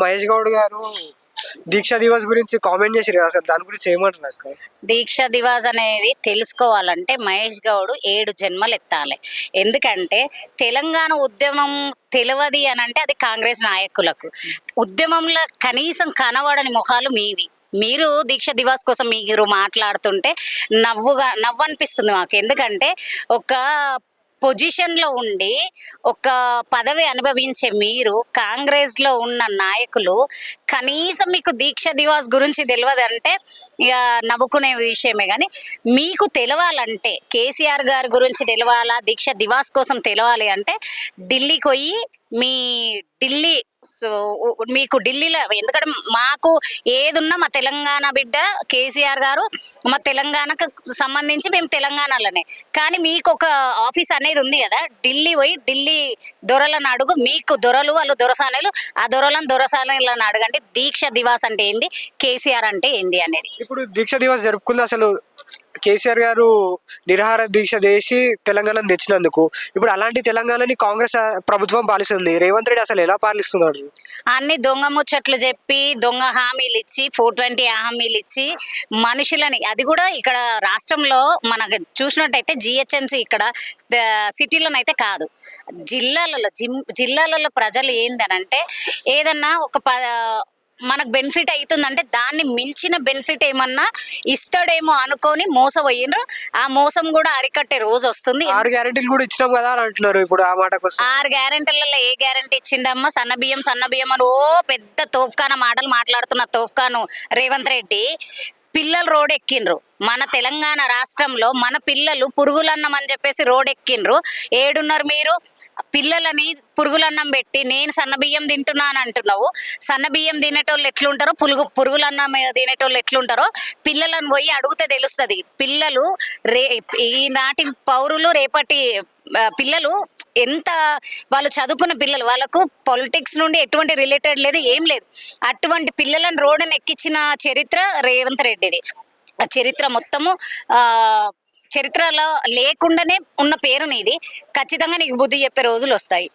మహేష్ గౌడ్ గారు దీక్ష దివస్ గురించి కామెంట్ చేసిరు కదా, అసలు దాని గురించి ఏమంటారు అక్క? దీక్ష దివాస్ అనేది తెలుసుకోవాలంటే మహేష్ గౌడ్ 7 జన్మలు ఎత్తాలి. ఎందుకంటే తెలంగాణ ఉద్యమం తెలియదు అని అంటే అది కాంగ్రెస్ నాయకులకు. ఉద్యమంలో కనీసం కనబడని మొహాలు మీవి. మీరు దీక్ష దివాస్ కోసం మీరు మాట్లాడుతుంటే నవ్వు అనిపిస్తుంది మాకు. ఎందుకంటే ఒక పొజిషన్లో ఉండి ఒక పదవి అనుభవించే మీరు, కాంగ్రెస్లో ఉన్న నాయకులు కనీసం మీకు దీక్ష దివాస్ గురించి తెలియదంటే ఇక నవ్వుకునే విషయమే. కానీ మీకు తెలవాలంటే కేసీఆర్ గారి గురించి తెలవాలా, దీక్ష దివాస్ కోసం తెలవాలి అంటే ఢిల్లీకి పోయి మీ ఢిల్లీ మీకు ఢిల్లీలో, ఎందుకంటే మాకు ఏదున్నా మా తెలంగాణ బిడ్డ కేసీఆర్ గారు, మా తెలంగాణకు సంబంధించి మేము తెలంగాణలోనే. కానీ మీకు ఒక ఆఫీస్ అనేది ఉంది కదా, ఢిల్లీ పోయి ఢిల్లీ దొరలను అడుగు. మీకు దొరలు వాళ్ళు దొరసానేలు, ఆ దొరసానేలను అడగండి దీక్ష దివాస్ అంటే ఏంది, కేసీఆర్ అంటే ఏంది అనేది. ఇప్పుడు దీక్ష దివస్ జరుపుకుంది అసలు కేసీఆర్ గారు నిరాహార దీక్ష చేసి తెలంగాణను తెచ్చినందుకు. ఇప్పుడు అలాంటి తెలంగాణని కాంగ్రెస్ ప్రభుత్వం పాలిస్తుంది. రేవంత్ రెడ్డి అసలు ఎలా పాలిస్తున్నారు? అన్ని దొంగ ముచ్చట్లు చెప్పి, దొంగ హామీలు ఇచ్చి, 420 హామీలు ఇచ్చి మనుషులని, అది కూడా ఇక్కడ రాష్ట్రంలో మనకు చూసినట్టయితే జిహెచ్ఎంసీ ఇక్కడ సిటీలోనైతే కాదు, జిల్లాలలో ప్రజలు ఏందనంటే ఏదన్నా ఒక మనకు బెనిఫిట్ అవుతుందంటే దాన్ని మించిన బెనిఫిట్ ఏమన్నా ఇస్తాడేమో అనుకొని మోసపోయిండ్రు. ఆ మోసం కూడా అరికట్టే రోజు వస్తుంది. 6 గ్యారెంటీలు కూడా ఇచ్చినాం కదా అని అంటున్నారు. ఇప్పుడు ఆ మాట కోసం 6 గ్యారెంటీలలో ఏ గ్యారెంటీ ఇచ్చిండమ్మా? సన్నబియ్యం అని ఓ పెద్ద తోఫ్కాన మాటలు మాట్లాడుతున్న తోఫ్కాను రేవంత్ రెడ్డి. పిల్లలు రోడ్ ఎక్కిండ్రు. మన తెలంగాణ రాష్ట్రంలో మన పిల్లలు పురుగులన్నం అని చెప్పేసి రోడ్ ఎక్కిండ్రు. ఏడున్నారు మీరు? పిల్లలని పురుగులన్నం పెట్టి నేను సన్నబియ్యం తింటున్నాను అంటున్నావు. సన్నబియ్యం తినేటోళ్ళు ఎట్లుంటారో, పురుగులన్నం తినేటోళ్ళు ఎట్లుంటారో పిల్లలను పోయి అడిగితే తెలుస్తుంది. పిల్లలు ఈనాటి పౌరులు, రేపటి పిల్లలు ఎంత వాళ్ళు చదువుకున్న పిల్లలు, వాళ్ళకు పొలిటిక్స్ నుండి ఎటువంటి రిలేటెడ్ లేదు, ఏం లేదు. అటువంటి పిల్లలను రోడ్డును ఎక్కించిన చరిత్ర రేవంత్ రెడ్డిది. ఆ చరిత్ర మొత్తము చరిత్రలో లేకుండానే ఉన్న పేరు నీది. ఖచ్చితంగా నీకు బుద్ధి చెప్పే రోజులు వస్తాయి.